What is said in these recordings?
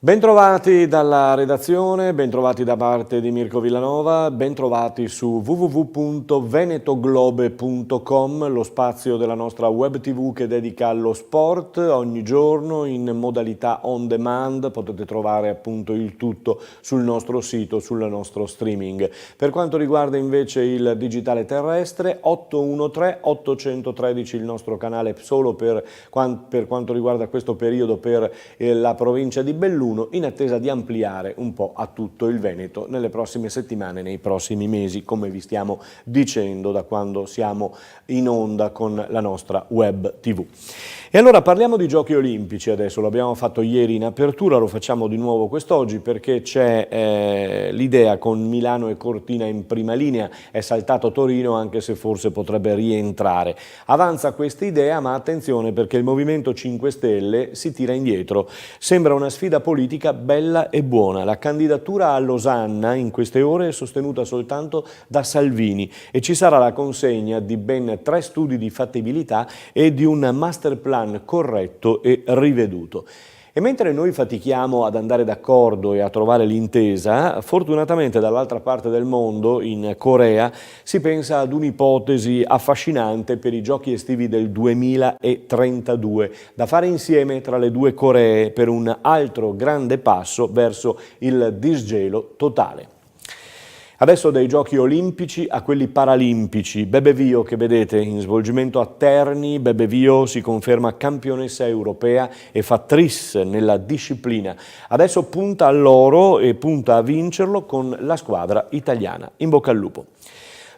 Bentrovati dalla redazione, bentrovati da parte di Mirko Villanova, bentrovati su www.venetoglobe.com, lo spazio della nostra web tv che dedica allo sport ogni giorno in modalità on demand. Potete trovare appunto il tutto sul nostro sito, sul nostro streaming. Per quanto riguarda invece il digitale terrestre, 813-813 il nostro canale solo per quanto riguarda questo periodo per la provincia di Belluno, in attesa di ampliare un po' a tutto il Veneto nelle prossime settimane, nei prossimi mesi, come vi stiamo dicendo da quando siamo in onda con la nostra web TV. E allora parliamo di Giochi Olimpici adesso, l'abbiamo fatto ieri in apertura, lo facciamo di nuovo quest'oggi perché c'è l'idea con Milano e Cortina in prima linea, è saltato Torino anche se forse potrebbe rientrare. Avanza questa idea, ma attenzione perché il Movimento 5 Stelle si tira indietro, sembra una sfida politica bella e buona. La candidatura a Losanna in queste ore è sostenuta soltanto da Salvini e ci sarà la consegna di ben 3 studi di fattibilità e di un master plan corretto e riveduto. E mentre noi fatichiamo ad andare d'accordo e a trovare l'intesa, fortunatamente dall'altra parte del mondo, in Corea, si pensa ad un'ipotesi affascinante per i giochi estivi del 2032, da fare insieme tra le due Coree per un altro grande passo verso il disgelo totale. Adesso dai giochi olimpici a quelli paralimpici. Bebevio, che vedete in svolgimento a Terni, Bebevio si conferma campionessa europea e fa tris nella disciplina. Adesso punta all'oro e punta a vincerlo con la squadra italiana. In bocca al lupo.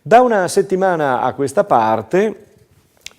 Da una settimana a questa parte,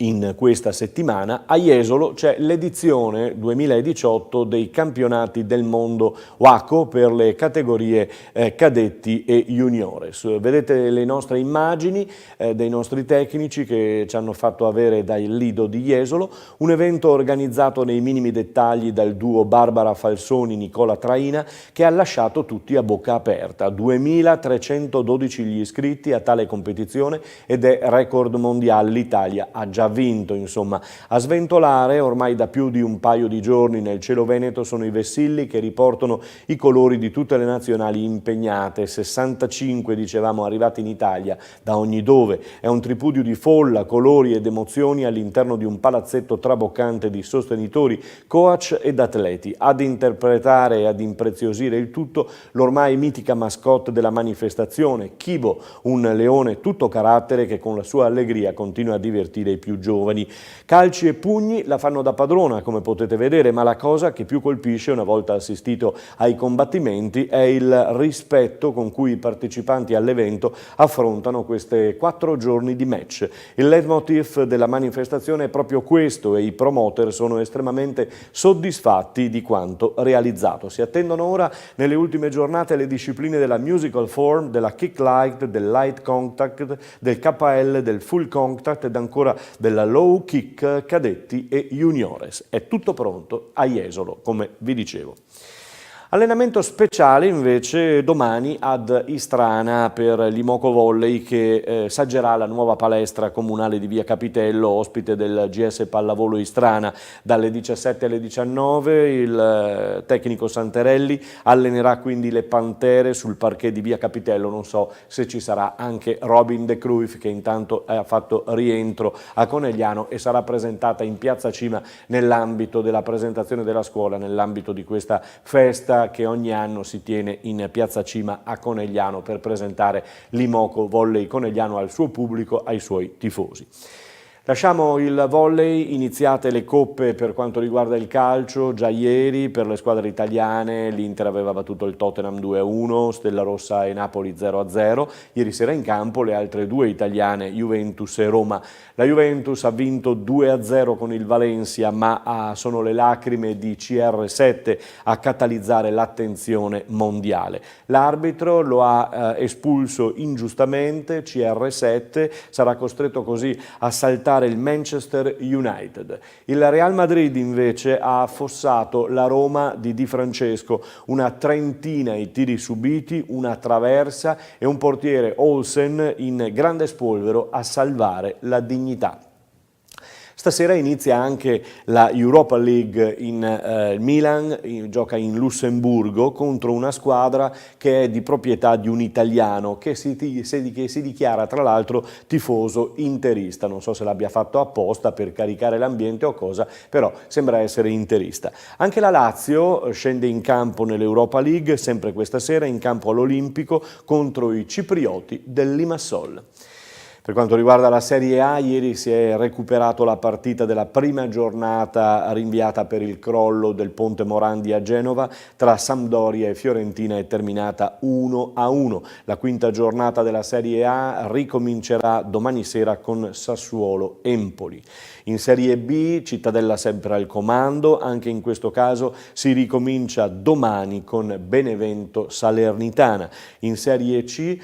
in questa settimana, a Jesolo c'è l'edizione 2018 dei campionati del mondo WACO per le categorie cadetti e juniores. Vedete le nostre immagini dei nostri tecnici che ci hanno fatto avere dal Lido di Jesolo, un evento organizzato nei minimi dettagli dal duo Barbara Falsoni-Nicola Traina che ha lasciato tutti a bocca aperta. 2312 gli iscritti a tale competizione ed è record mondiale. L'Italia ha già vinto, insomma. A sventolare ormai da più di un paio di giorni nel cielo veneto sono i vessilli che riportano i colori di tutte le nazionali impegnate, 65 dicevamo arrivati in Italia da ogni dove. È un tripudio di folla, colori ed emozioni all'interno di un palazzetto traboccante di sostenitori, coach ed atleti. Ad interpretare e ad impreziosire il tutto l'ormai mitica mascotte della manifestazione, Kibo, un leone tutto carattere che con la sua allegria continua a divertire i più giovani. Calci e pugni la fanno da padrona, come potete vedere, ma la cosa che più colpisce una volta assistito ai combattimenti è il rispetto con cui i partecipanti all'evento affrontano queste 4 giorni di match. Il leitmotiv della manifestazione è proprio questo e i promoter sono estremamente soddisfatti di quanto realizzato. Si attendono ora nelle ultime giornate le discipline della musical form, della kick light, del light contact, del KL, del full contact ed ancora della low kick cadetti e juniores. È tutto pronto a Jesolo, come vi dicevo. Allenamento speciale invece domani ad Istrana per l'Imoco Volley che saggerà la nuova palestra comunale di via Capitello, ospite del GS Pallavolo Istrana. Dalle 17 alle 19 il tecnico Santerelli allenerà quindi le Pantere sul parquet di via Capitello. Non so se ci sarà anche Robin De Cruyff che intanto ha fatto rientro a Conegliano e sarà presentata in Piazza Cima nell'ambito della presentazione della scuola, nell'ambito di questa festa che ogni anno si tiene in Piazza Cima a Conegliano per presentare l'Imoco Volley Conegliano al suo pubblico, ai suoi tifosi. Lasciamo il volley, iniziate le coppe per quanto riguarda il calcio, già ieri per le squadre italiane l'Inter aveva battuto il Tottenham 2-1, Stella Rossa e Napoli 0-0, ieri sera in campo le altre due italiane Juventus e Roma. La Juventus ha vinto 2-0 con il Valencia, ma sono le lacrime di CR7 a catalizzare l'attenzione mondiale. L'arbitro lo ha espulso ingiustamente, CR7 sarà costretto così a saltare il Manchester United. Il Real Madrid invece ha affossato la Roma di Di Francesco, una trentina i tiri subiti, una traversa e un portiere Olsen in grande spolvero a salvare la dignità. Stasera inizia anche la Europa League in Milan, gioca in Lussemburgo contro una squadra che è di proprietà di un italiano che si dichiara tra l'altro tifoso interista. Non so se l'abbia fatto apposta per caricare l'ambiente o cosa, però sembra essere interista. Anche la Lazio scende in campo nell'Europa League, sempre questa sera in campo all'Olimpico contro i ciprioti del Limassol. Per quanto riguarda la Serie A, ieri si è recuperato la partita della prima giornata rinviata per il crollo del Ponte Morandi a Genova. Tra Sampdoria e Fiorentina è terminata 1-1. La quinta giornata della Serie A ricomincerà domani sera con Sassuolo-Empoli. In Serie B, Cittadella sempre al comando, anche in questo caso si ricomincia domani con Benevento-Salernitana. In Serie C,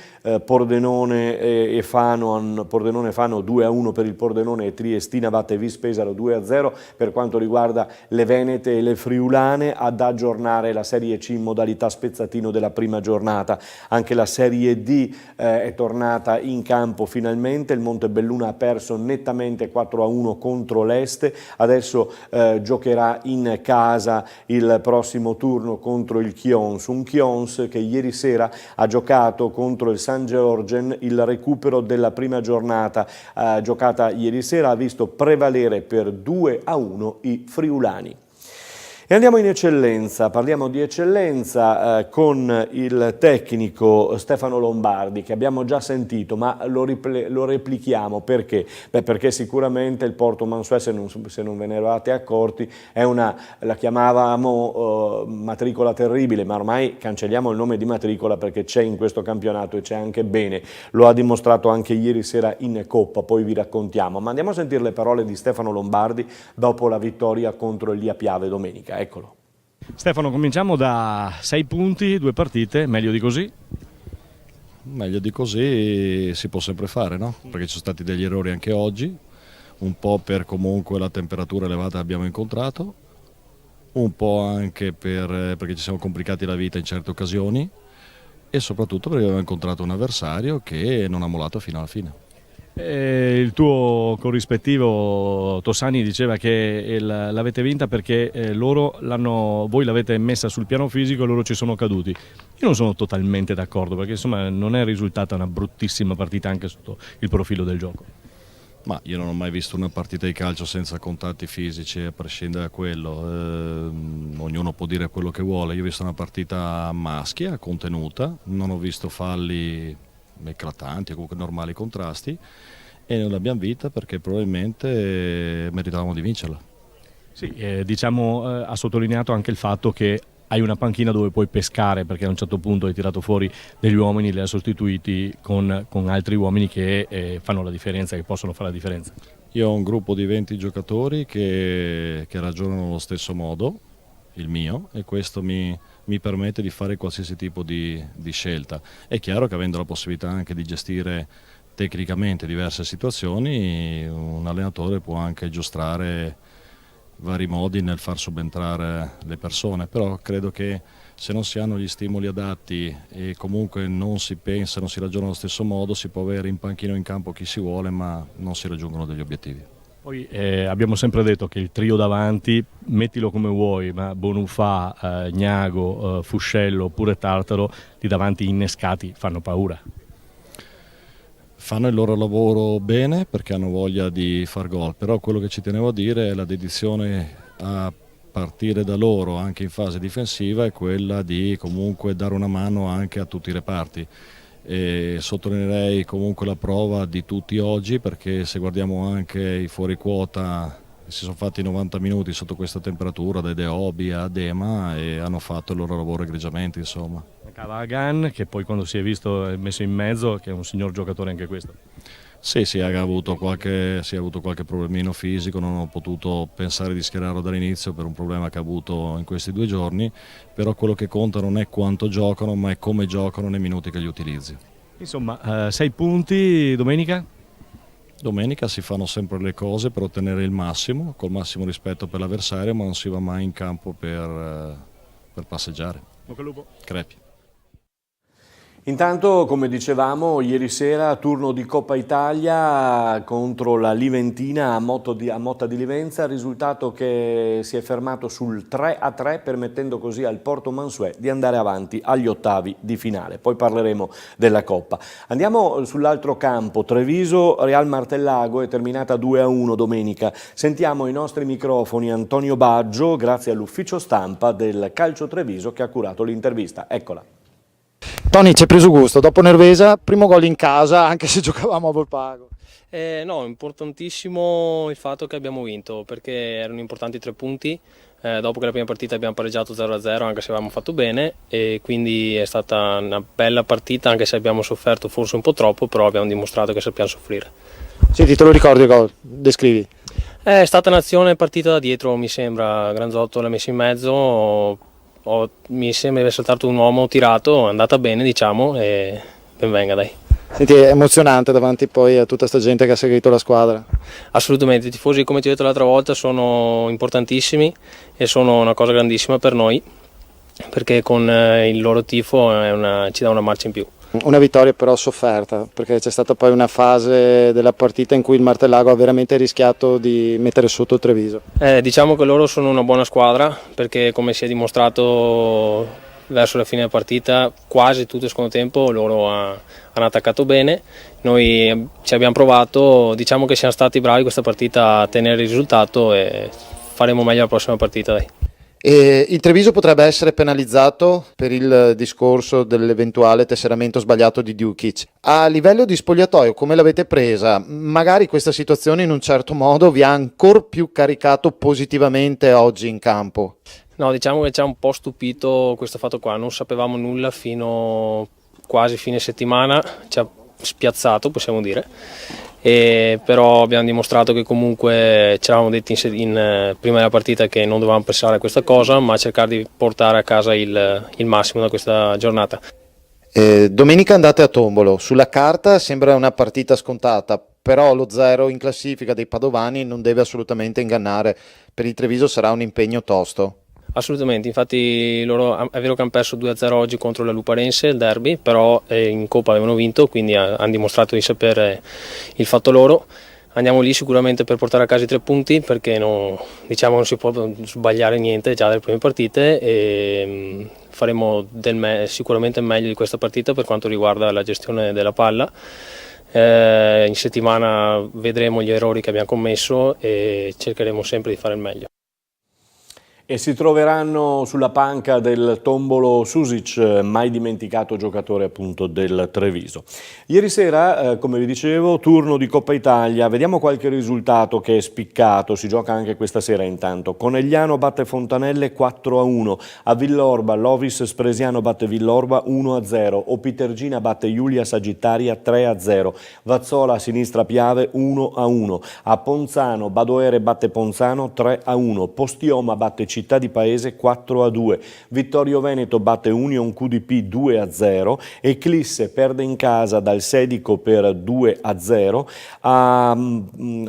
Pordenone e Fano Pordenone 2-1 per il Pordenone e Triestina batte Vispesaro 2-0. Per quanto riguarda le Venete e le Friulane, ad aggiornare la Serie C in modalità spezzatino della prima giornata. Anche la Serie D è tornata in campo finalmente, il Montebelluna ha perso nettamente 4-1 contro l'Este, adesso giocherà in casa il prossimo turno contro il Chions, un Chions che ieri sera ha giocato contro il San Georgen. Il recupero della prima giornata giocata ieri sera ha visto prevalere per 2-1 i friulani. E andiamo in eccellenza, parliamo di eccellenza con il tecnico Stefano Lombardi, che abbiamo già sentito, ma lo replichiamo. Perché? Beh, perché sicuramente il Porto Mansuè, se non ve ne eravate accorti, è la chiamavamo matricola terribile, ma ormai cancelliamo il nome di matricola perché c'è in questo campionato e c'è anche bene. Lo ha dimostrato anche ieri sera in Coppa, poi vi raccontiamo. Ma andiamo a sentire le parole di Stefano Lombardi dopo la vittoria contro il Lia Piave domenica. Eccolo. Stefano, cominciamo da 6 punti, 2 partite, meglio di così? Meglio di così si può sempre fare, no? Perché ci sono stati degli errori anche oggi, un po' per comunque la temperatura elevata che abbiamo incontrato, un po' anche perché ci siamo complicati la vita in certe occasioni e soprattutto perché abbiamo incontrato un avversario che non ha mollato fino alla fine. Il tuo corrispettivo Tossani diceva che l'avete vinta perché voi l'avete messa sul piano fisico e loro ci sono caduti. Io non sono totalmente d'accordo, perché insomma non è risultata una bruttissima partita anche sotto il profilo del gioco. Ma io non ho mai visto una partita di calcio senza contatti fisici, a prescindere da quello. Ognuno può dire quello che vuole. Io ho visto una partita maschia, contenuta, non ho visto falli eclatanti o comunque normali contrasti, e non l'abbiamo vinta perché probabilmente meritavamo di vincerla. Sì, ha sottolineato anche il fatto che hai una panchina dove puoi pescare, perché a un certo punto hai tirato fuori degli uomini, li hai sostituiti con altri uomini che fanno la differenza, che possono fare la differenza. Io ho un gruppo di 20 giocatori che ragionano allo stesso modo, il mio, e questo mi permette di fare qualsiasi tipo di scelta. È chiaro che avendo la possibilità anche di gestire tecnicamente diverse situazioni, un allenatore può anche giostrare vari modi nel far subentrare le persone, però credo che se non si hanno gli stimoli adatti e comunque non si pensa, non si ragiona allo stesso modo, si può avere in panchina o in campo chi si vuole, ma non si raggiungono degli obiettivi. Poi abbiamo sempre detto che il trio davanti, mettilo come vuoi, ma Bonufà, Gnago, Fuscello oppure Tartaro, di davanti innescati fanno paura. Fanno il loro lavoro bene perché hanno voglia di far gol, però quello che ci tenevo a dire è la dedizione a partire da loro anche in fase difensiva è quella di comunque dare una mano anche a tutti i reparti. E sottolineerei comunque la prova di tutti oggi, perché se guardiamo anche i fuori quota si sono fatti 90 minuti sotto questa temperatura, da De Obi a Dema, e hanno fatto il loro lavoro egregiamente, insomma. Cavagan, che poi quando si è visto è messo in mezzo, che è un signor giocatore anche questo. Sì, ha avuto qualche problemino fisico, non ho potuto pensare di schierarlo dall'inizio per un problema che ha avuto in questi 2 giorni, però quello che conta non è quanto giocano, ma è come giocano nei minuti che li utilizzi. Insomma, 6 punti domenica? Domenica si fanno sempre le cose per ottenere il massimo, col massimo rispetto per l'avversario, ma non si va mai in campo per passeggiare. Bocca al lupo. Crepi. Intanto, come dicevamo, ieri sera turno di Coppa Italia contro la Liventina a Motta di Livenza, risultato che si è fermato sul 3-3, permettendo così al Porto Mansuè di andare avanti agli ottavi di finale. Poi parleremo della Coppa. Andiamo sull'altro campo, Treviso-Real Martellago è terminata 2-1 domenica. Sentiamo ai nostri microfoni Antonio Baggio, grazie all'ufficio stampa del Calcio Treviso che ha curato l'intervista. Eccola. Tony, ci hai preso gusto, dopo Nervesa, primo gol in casa, anche se giocavamo a Volpago. No, importantissimo il fatto che abbiamo vinto, perché erano importanti 3 punti, dopo che la prima partita abbiamo pareggiato 0-0, anche se avevamo fatto bene, e quindi è stata una bella partita, anche se abbiamo sofferto forse un po' troppo, però abbiamo dimostrato che sappiamo soffrire. Senti, te lo ricordi il gol? Descrivi. È stata un'azione partita da dietro, mi sembra, Granzotto l'ha messo in mezzo, mi sembra di aver saltato un uomo tirato, è andata bene diciamo, e ben venga dai. Senti, è emozionante davanti poi a tutta questa gente che ha seguito la squadra. Assolutamente, i tifosi, come ti ho detto l'altra volta, sono importantissimi e sono una cosa grandissima per noi, perché con il loro tifo ci dà una marcia in più. Una vittoria però sofferta, perché c'è stata poi una fase della partita in cui il Martellago ha veramente rischiato di mettere sotto il Treviso. Diciamo che loro sono una buona squadra, perché come si è dimostrato verso la fine della partita, quasi tutto il secondo tempo loro hanno attaccato bene, noi ci abbiamo provato, diciamo che siamo stati bravi questa partita a tenere il risultato e faremo meglio la prossima partita. Dai. E il Treviso potrebbe essere penalizzato per il discorso dell'eventuale tesseramento sbagliato di Djukic. A livello di spogliatoio, come l'avete presa? Magari questa situazione in un certo modo vi ha ancora più caricato positivamente oggi in campo? No, diciamo che ci ha un po' stupito questo fatto qua, non sapevamo nulla fino quasi fine settimana, ci ha spiazzato possiamo dire. Però abbiamo dimostrato che comunque ci eravamo detti prima della partita che non dovevamo pensare a questa cosa, ma cercare di portare a casa il massimo da questa giornata. Domenica andate a Tombolo, sulla carta sembra una partita scontata, però lo 0 in classifica dei padovani non deve assolutamente ingannare, per il Treviso sarà un impegno tosto. Assolutamente, infatti loro è vero che hanno perso 2-0 oggi contro la Luparense, il derby, però in Coppa avevano vinto, quindi hanno dimostrato di sapere il fatto loro. Andiamo lì sicuramente per portare a casa i 3 punti, perché non si può sbagliare niente già dalle prime partite, e faremo sicuramente meglio di questa partita per quanto riguarda la gestione della palla. In settimana vedremo gli errori che abbiamo commesso e cercheremo sempre di fare il meglio. E si troveranno sulla panca del Tombolo Susic, mai dimenticato giocatore appunto del Treviso. Ieri sera, come vi dicevo, turno di Coppa Italia, vediamo qualche risultato che è spiccato, si gioca anche questa sera intanto. Conegliano batte Fontanelle 4-1, a Villorba Lovis Spresiano batte Villorba 1-0, Opitergina batte Giulia Sagittaria 3-0, Vazzola a Sinistra Piave 1-1, a Ponzano Badoere batte Ponzano 3-1, Postioma batte Città di Paese 4-2, Vittorio Veneto batte Union QDP 2-0, Eclisse perde in casa dal Sedico per 2-0, a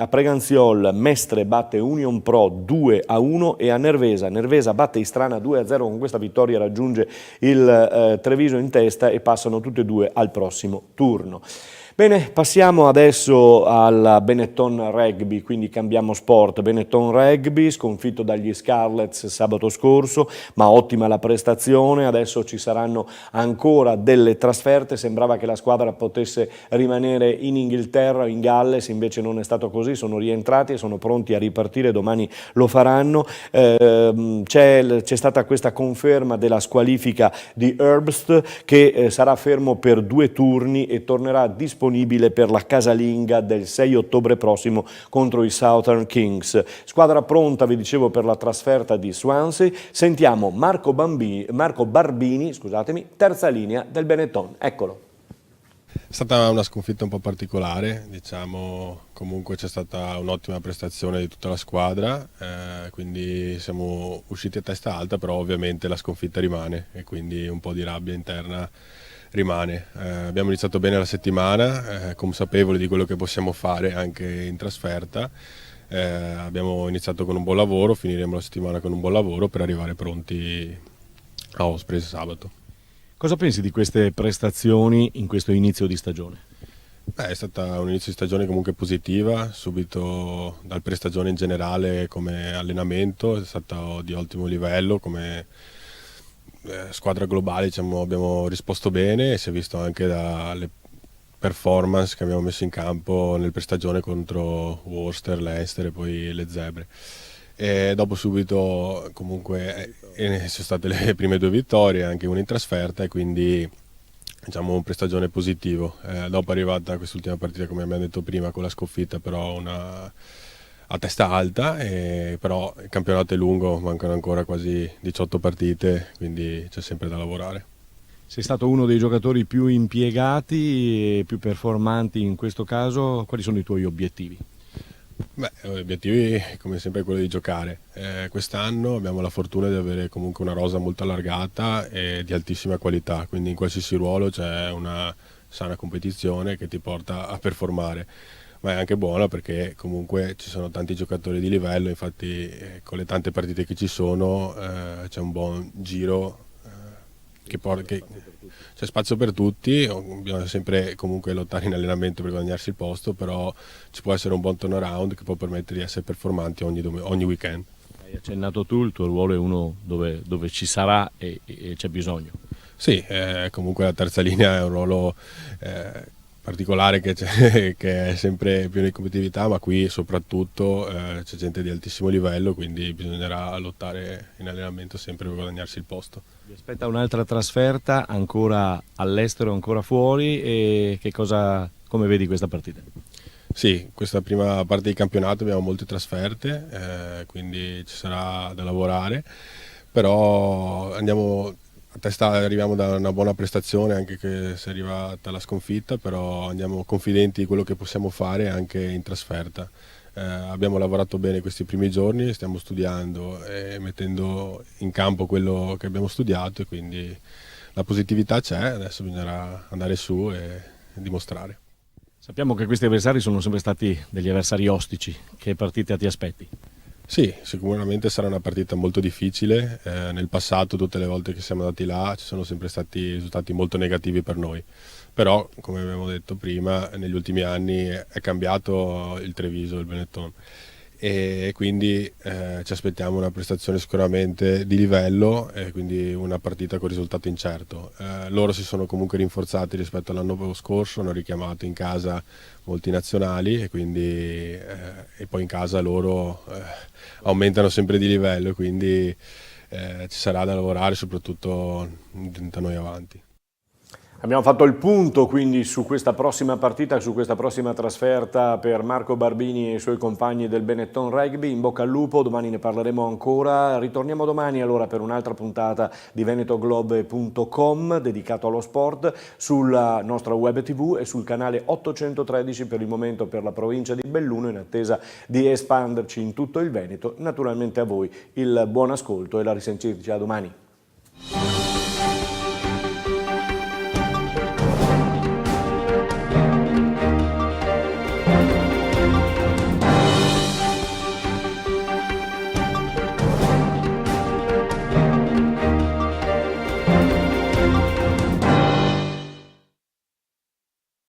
Preganziol Mestre batte Union Pro 2-1 e a Nervesa batte Istrana 2-0, con questa vittoria raggiunge il Treviso in testa e passano tutte e due al prossimo turno. Bene, passiamo adesso al Benetton Rugby, quindi cambiamo sport. Benetton Rugby, sconfitto dagli Scarlets sabato scorso, ma ottima la prestazione, adesso ci saranno ancora delle trasferte, sembrava che la squadra potesse rimanere in Inghilterra o in Galles, invece non è stato così, sono rientrati e sono pronti a ripartire, domani lo faranno. C'è stata questa conferma della squalifica di Herbst che sarà fermo per 2 turni e tornerà disponibile per la casalinga del 6 ottobre prossimo contro i Southern Kings. Squadra pronta, vi dicevo, per la trasferta di Swansea. Sentiamo Marco Barbini, scusatemi, terza linea del Benetton. Eccolo. È stata una sconfitta un po' particolare, diciamo, comunque c'è stata un'ottima prestazione di tutta la squadra, quindi siamo usciti a testa alta, però ovviamente la sconfitta rimane e quindi un po' di rabbia interna rimane. Abbiamo iniziato bene la settimana, consapevoli di quello che possiamo fare anche in trasferta. Abbiamo iniziato con un buon lavoro, finiremo la settimana con un buon lavoro per arrivare pronti a Ospreys sabato. Cosa pensi di queste prestazioni in questo inizio di stagione? È stata un inizio di stagione comunque positiva, subito dal prestagione in generale come allenamento, è stato di ottimo livello, come squadra globale diciamo, abbiamo risposto bene e si è visto anche dalle performance che abbiamo messo in campo nel prestagione contro Worcester, Leicester e poi le Zebre. E dopo subito comunque sono state le prime 2 vittorie, anche una in trasferta e quindi diciamo un prestagione positivo. Dopo è arrivata quest'ultima partita come abbiamo detto prima con la sconfitta però a testa alta, però il campionato è lungo, mancano ancora quasi 18 partite, quindi c'è sempre da lavorare. Sei stato uno dei giocatori più impiegati e più performanti in questo caso, quali sono i tuoi obiettivi? Beh, gli obiettivi come sempre è quello di giocare. Quest'anno abbiamo la fortuna di avere comunque una rosa molto allargata e di altissima qualità, quindi in qualsiasi ruolo c'è una sana competizione che ti porta a performare. Ma è anche buono perché comunque ci sono tanti giocatori di livello, infatti con le tante partite che ci sono c'è un buon giro c'è spazio per tutti, bisogna sempre comunque lottare in allenamento per guadagnarsi il posto, però ci può essere un buon turnaround che può permettere di essere performanti ogni weekend. Hai accennato tu, il tuo ruolo è uno dove ci sarà e c'è bisogno. Sì, comunque la terza linea è un ruolo particolare che è sempre pieno di competitività, ma qui soprattutto c'è gente di altissimo livello, quindi bisognerà lottare in allenamento sempre per guadagnarsi il posto. Vi aspetta un'altra trasferta ancora all'estero, ancora fuori, e come vedi questa partita? Sì, questa prima parte di campionato abbiamo molte trasferte, quindi ci sarà da lavorare, però arriviamo da una buona prestazione anche che si è arrivata alla sconfitta, però andiamo confidenti di quello che possiamo fare anche in trasferta. Abbiamo lavorato bene questi primi giorni, stiamo studiando e mettendo in campo quello che abbiamo studiato e quindi la positività c'è, adesso bisognerà andare su e dimostrare. Sappiamo che questi avversari sono sempre stati degli avversari ostici, che partita ti aspetti? Sì, sicuramente sarà una partita molto difficile, nel passato tutte le volte che siamo andati là ci sono sempre stati risultati molto negativi per noi, però come abbiamo detto prima negli ultimi anni è cambiato il Treviso, il Benetton e quindi ci aspettiamo una prestazione sicuramente di livello e quindi una partita con risultato incerto. Loro si sono comunque rinforzati rispetto all'anno scorso, hanno richiamato in casa molti nazionali e quindi e poi in casa loro aumentano sempre di livello, quindi ci sarà da lavorare soprattutto da noi avanti. Abbiamo fatto il punto quindi su questa prossima partita, su questa prossima trasferta per Marco Barbini e i suoi compagni del Benetton Rugby. In bocca al lupo, domani ne parleremo ancora. Ritorniamo domani allora per un'altra puntata di venetoglobe.com dedicato allo sport sulla nostra web tv e sul canale 813 per il momento per la provincia di Belluno, in attesa di espanderci in tutto il Veneto. Naturalmente a voi il buon ascolto e la risentirci a domani.